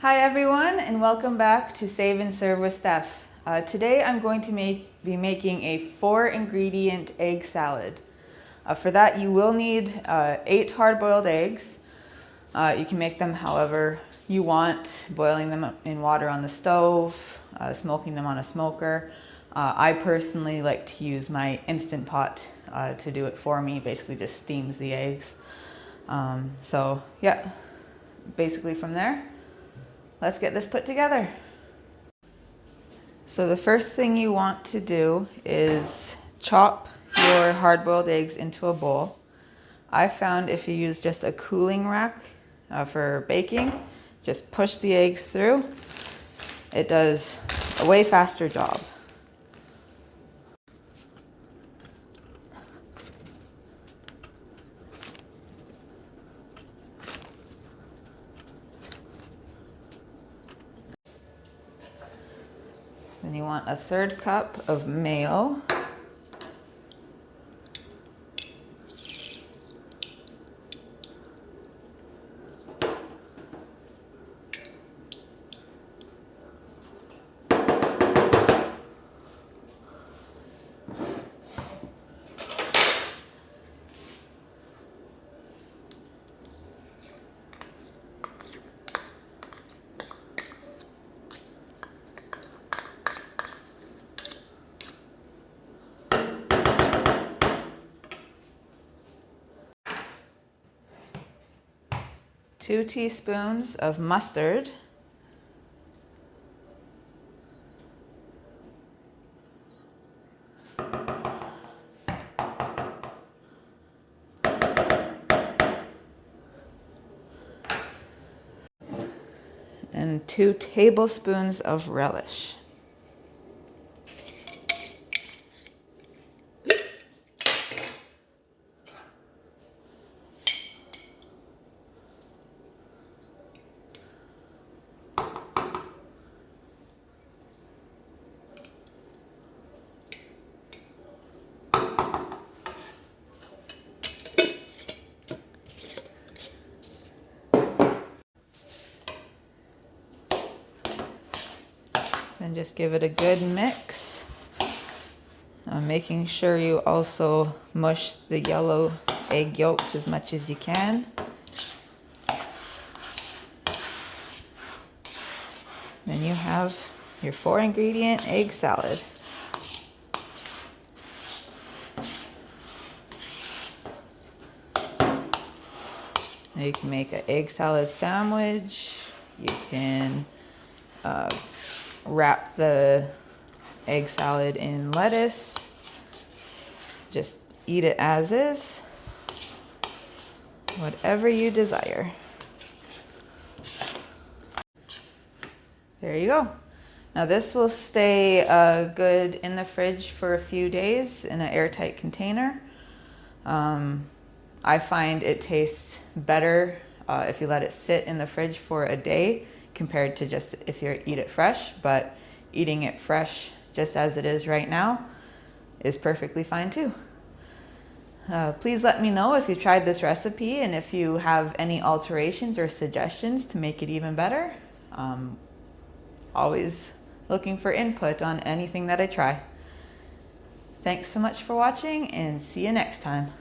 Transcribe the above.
Hi everyone, and welcome back to Save and Serve with Steph. Today I'm going to be making a 4-ingredient egg salad. For that you will need 8 hard-boiled eggs. You can make them however you want, boiling them in water on the stove, smoking them on a smoker. I personally like to use my Instant Pot to do it for me. Basically just steams the eggs. So yeah, basically from there, let's get this put together. So the first thing you want to do is chop your hard-boiled eggs into a bowl. I found if you use just a cooling rack for baking, just push the eggs through. It does a way faster job. Then you want a 1/3 cup of mayo. Two teaspoons of mustard. And 2 tablespoons of relish. And just give it a good mix. Making sure you also mush the yellow egg yolks as much as you can. Then you have your 4-ingredient egg salad. Now you can make an egg salad sandwich. You can wrap the egg salad in lettuce. Just eat it as is. Whatever you desire. There you go. Now this will stay good in the fridge for a few days in an airtight container. I find it tastes better if you let it sit in the fridge for a day compared to just if you eat it fresh, but eating it fresh just as it is right now is perfectly fine too. Please let me know if you tried this recipe and if you have any alterations or suggestions to make it even better. Always looking for input on anything that I try. Thanks so much for watching and see you next time.